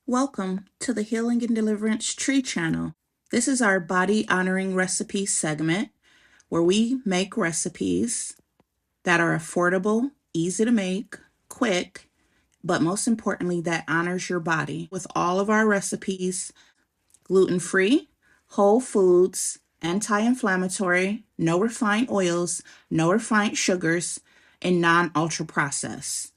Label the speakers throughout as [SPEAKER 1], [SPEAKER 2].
[SPEAKER 1] Welcome to the Healing and Deliverance Tree Channel. This is our body honoring recipe segment where we make recipes that are affordable, easy to make, quick, but most importantly, that honors your body. With all of our recipes, gluten-free, whole foods, anti-inflammatory, no refined oils, no refined sugars, and non-ultra processed.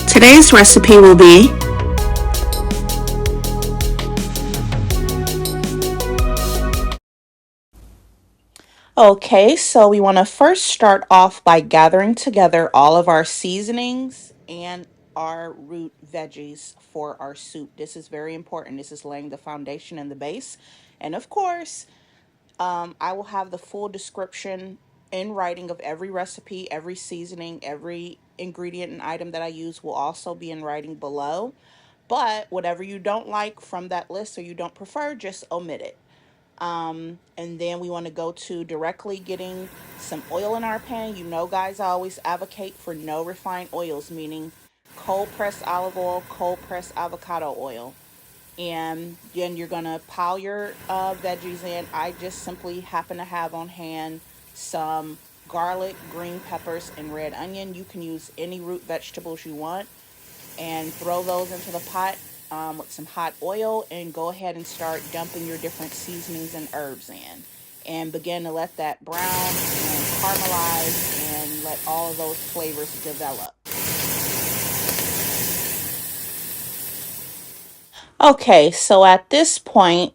[SPEAKER 1] Today's recipe will be so we want to first start off by gathering together all of our seasonings and our root veggies for our soup. This is very important. This is laying the foundation and the base. And of course, I will have the full description in writing of every recipe, every seasoning, every ingredient and item that I use will also be in writing below. But whatever you don't like from that list or you don't prefer, just omit it. And then we want to go to directly getting some oil in our pan. You know, guys, I always advocate for no refined oils, meaning cold pressed olive oil, cold pressed avocado oil. And then you're going to pile your veggies in. I just simply happen to have on hand some garlic, green peppers, and red onion. You can use any root vegetables you want and throw those into the pot with some hot oil and go ahead and start dumping your different seasonings and herbs in and begin to let that brown and caramelize and let all of those flavors develop. Okay, so at this point,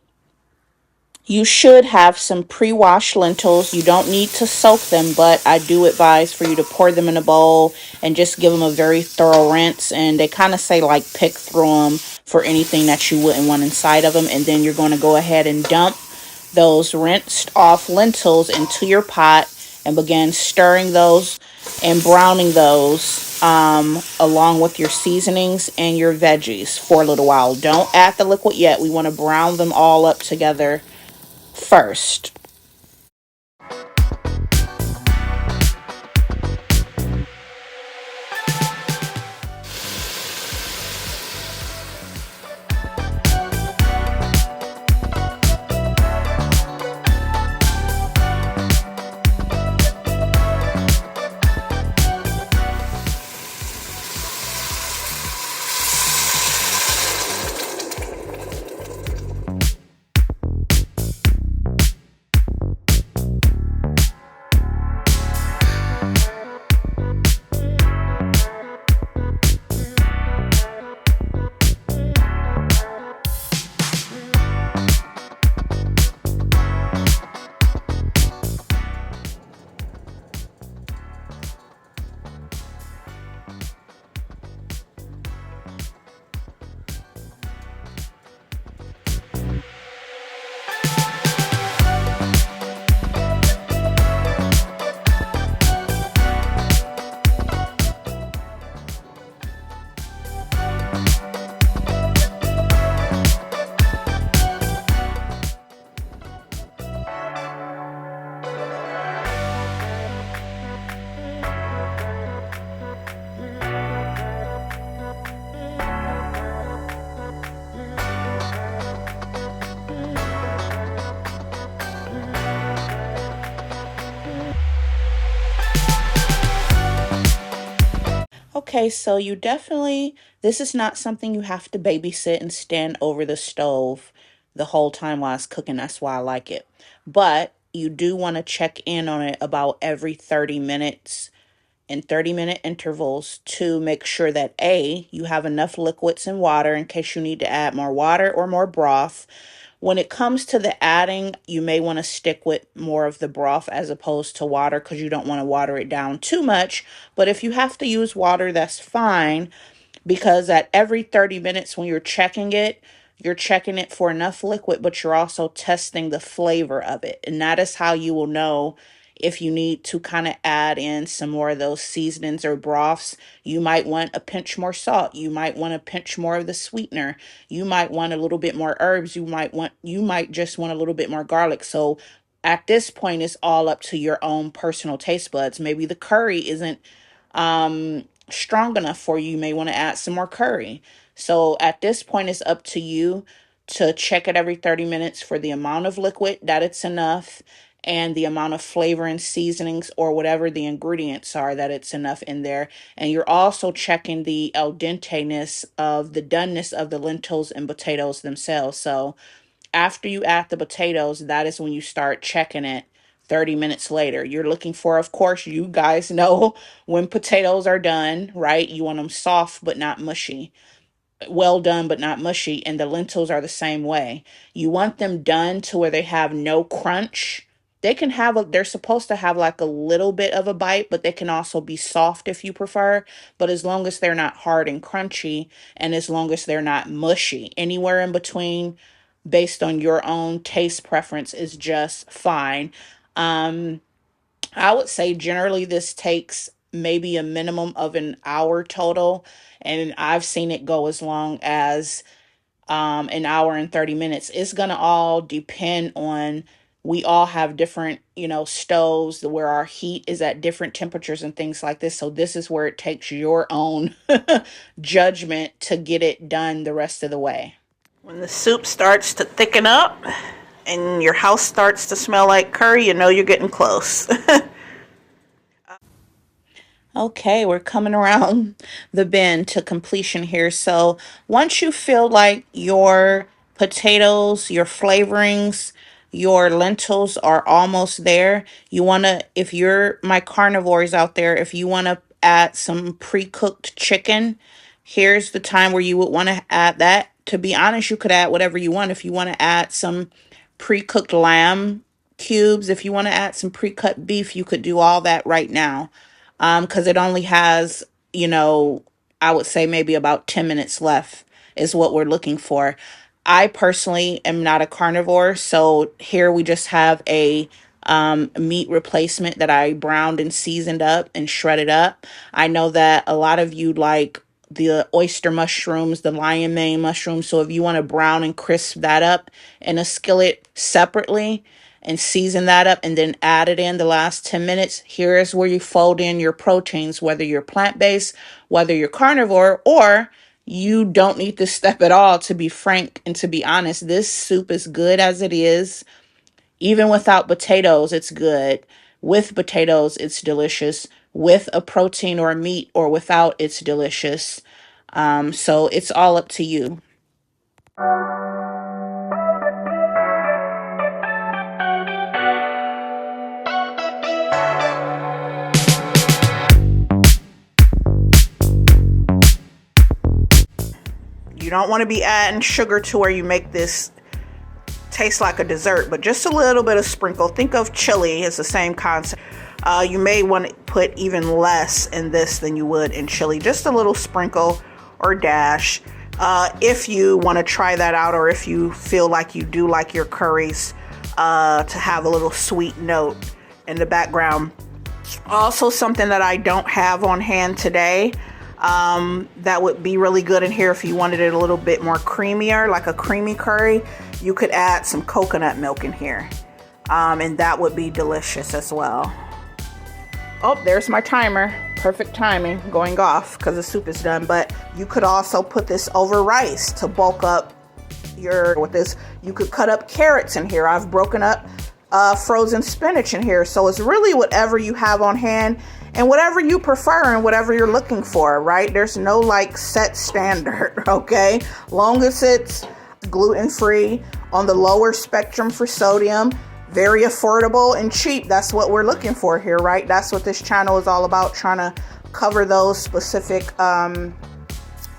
[SPEAKER 1] you should have some pre-washed lentils. You don't need to soak them, but I do advise for you to pour them in a bowl and just give them a very thorough rinse. And they kind of say like pick through them for anything that you wouldn't want inside of them. And then you're going to go ahead and dump those rinsed off lentils into your pot and begin stirring those and browning those along with your seasonings and your veggies for a little while. Don't add the liquid yet. We want to brown them all up together first. Okay, so you definitely, this is not something you have to babysit and stand over the stove the whole time while it's cooking. That's why I like it. But you do want to check in on it about every 30 minutes in 30-minute intervals to make sure that A, you have enough liquids and water in case you need to add more water or more broth. When it comes to the adding, you may want to stick with more of the broth as opposed to water because you don't want to water it down too much. But if you have to use water, that's fine, because at every 30 minutes when you're checking it for enough liquid, but you're also testing the flavor of it. And that is how you will know if you need to kind of add in some more of those seasonings or broths. You might want a pinch more salt. You might want a pinch more of the sweetener. You might want a little bit more herbs. You might just want a little bit more garlic. So at this point, it's all up to your own personal taste buds. Maybe the curry isn't strong enough for you. You may want to add some more curry. So at this point, it's up to you to check it every 30 minutes for the amount of liquid that it's enough and the amount of flavor and seasonings or whatever the ingredients are that it's enough in there. And you're also checking the al dente-ness of the doneness of the lentils and potatoes themselves. So after you add the potatoes, that is when you start checking it 30 minutes later. You're looking for, of course, you guys know when potatoes are done, right? You want them soft but not mushy. Well done but not mushy. And the lentils are the same way. You want them done to where they have no crunch. They're supposed to have like a little bit of a bite, but they can also be soft if you prefer. But as long as they're not hard and crunchy, and as long as they're not mushy, anywhere in between based on your own taste preference is just fine. Um, I would say generally this takes maybe a minimum of an hour total, and I've seen it go as long as an hour and 30 minutes. It's gonna all depend on, we all have different, stoves where our heat is at different temperatures and things like this. So this is where it takes your own judgment to get it done the rest of the way. When the soup starts to thicken up and your house starts to smell like curry, you know you're getting close. Okay, we're coming around the bend to completion here. So once you feel like your potatoes, your flavorings, your lentils are almost there, you want to, if you're my carnivores out there, if you want to add some pre-cooked chicken, here's the time where you would want to add that. To be honest, you could add whatever you want. If you want to add some pre-cooked lamb cubes, if you want to add some pre-cut beef, you could do all that right now, because it only has, you know, I would say maybe about 10 minutes left is what we're looking for. I personally am not a carnivore, so here we just have a meat replacement that I browned and seasoned up and shredded up. I know that a lot of you like the oyster mushrooms, the lion mane mushrooms, so if you want to brown and crisp that up in a skillet separately, and season that up and then add it in the last 10 minutes. Here is where you fold in your proteins, whether you're plant-based, whether you're carnivore, or you don't need to step at all. To be frank and to be honest, this soup is good as it is. Even without potatoes, it's good. With potatoes, it's delicious. With a protein or a meat or without, it's delicious. So it's all up to you. You don't want to be adding sugar to where you make this taste like a dessert, but just a little bit of sprinkle. Think of chili, it's the same concept. You may want to put even less in this than you would in chili. Just a little sprinkle or dash. If you want to try that out, or if you feel like you do like your curries to have a little sweet note in the background. Also, something that I don't have on hand today, that would be really good in here if you wanted it a little bit more creamier, like a creamy curry. You could add some coconut milk in here, and that would be delicious as well. Oh, there's my timer. Perfect timing going off because the soup is done. But you could also put this over rice to bulk up with this. You could cut up carrots in here. I've broken up frozen spinach in here. So it's really whatever you have on hand. and whatever you prefer and whatever you're looking for, right? There's no like set standard, okay? Long as it's gluten-free, on the lower spectrum for sodium, very affordable and cheap. That's what we're looking for here, right? That's what this channel is all about, trying to cover those specific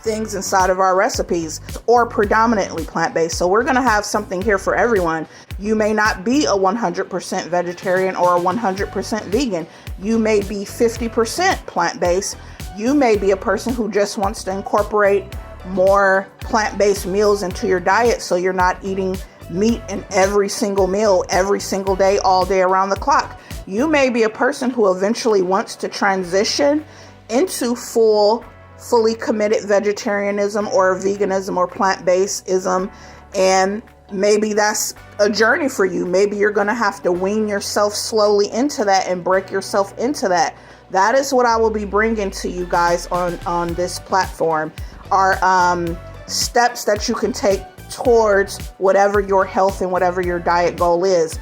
[SPEAKER 1] things inside of our recipes, or predominantly plant-based. So we're going to have something here for everyone. You may not be a 100% vegetarian or a 100% vegan. You may be 50% plant-based. You may be a person who just wants to incorporate more plant-based meals into your diet, so you're not eating meat in every single meal, every single day, all day around the clock. You may be a person who eventually wants to transition into fully committed vegetarianism or veganism or plant-basedism, and maybe that's a journey for you. Maybe you're going to have to wean yourself slowly into that and break yourself into that. That is what I will be bringing to you guys on this platform, are steps that you can take towards whatever your health and whatever your diet goal is.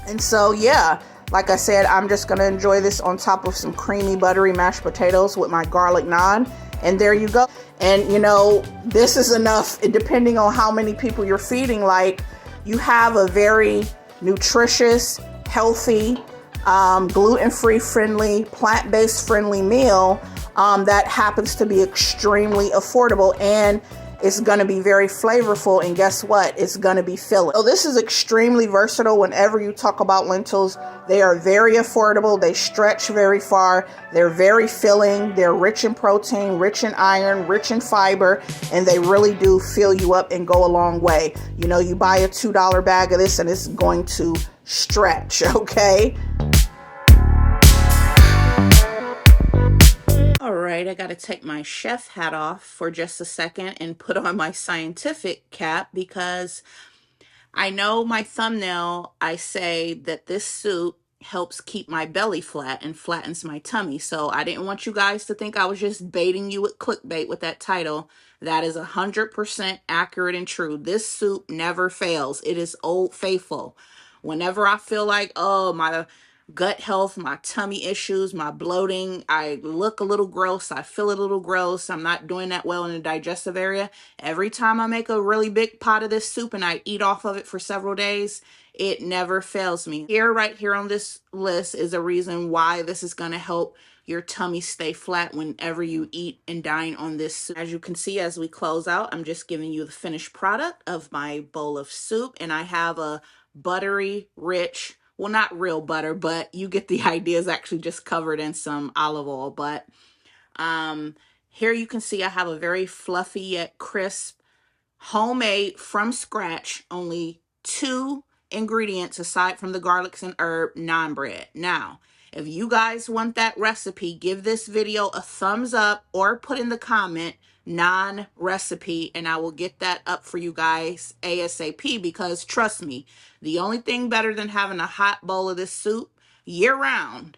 [SPEAKER 1] And so, yeah, like I said, I'm just going to enjoy this on top of some creamy, buttery mashed potatoes with my garlic naan. And there you go. And, you know, this is enough, depending on how many people you're feeding. Like, you have a very nutritious, healthy, gluten-free friendly, plant-based friendly meal that happens to be extremely affordable, and it's going to be very flavorful, and guess what? It's going to be filling. So this is extremely versatile. Whenever you talk about lentils, they are very affordable. They stretch very far. They're very filling. They're rich in protein, rich in iron, rich in fiber, and they really do fill you up and go a long way. You know, you buy a $2 bag of this and it's going to stretch, okay? All right, I got to take my chef hat off for just a second and put on my scientific cap, because I know my thumbnail, I say that this soup helps keep my belly flat and flattens my tummy. So I didn't want you guys to think I was just baiting you with clickbait with that title. That is 100% accurate and true. This soup never fails. It is Old Faithful. Whenever I feel like, oh, my gut health, my tummy issues, my bloating, I look a little gross, I feel a little gross, I'm not doing that well in the digestive area, every time I make a really big pot of this soup and I eat off of it for several days, it never fails me. Here, right here on this list is a reason why this is going to help your tummy stay flat whenever you eat and dine on this soup. As you can see, as we close out, I'm just giving you the finished product of my bowl of soup, and I have a buttery, rich, well, not real butter, but you get the idea, is actually just covered in some olive oil. But here you can see I have a very fluffy yet crisp, homemade from scratch, only 2 ingredients aside from the garlics and herb, naan bread. Now, if you guys want that recipe, give this video a thumbs up or put in the comment naan recipe, and I will get that up for you guys ASAP, because trust me, the only thing better than having a hot bowl of this soup year round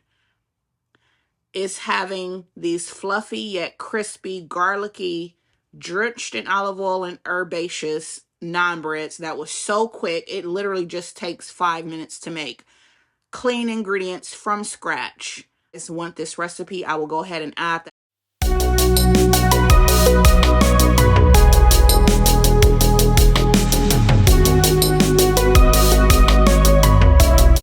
[SPEAKER 1] is having these fluffy yet crispy, garlicky, drenched in olive oil and herbaceous naan breads that was so quick. It literally just takes 5 minutes to make. Clean ingredients from scratch. If you want this recipe, I will go ahead and add that.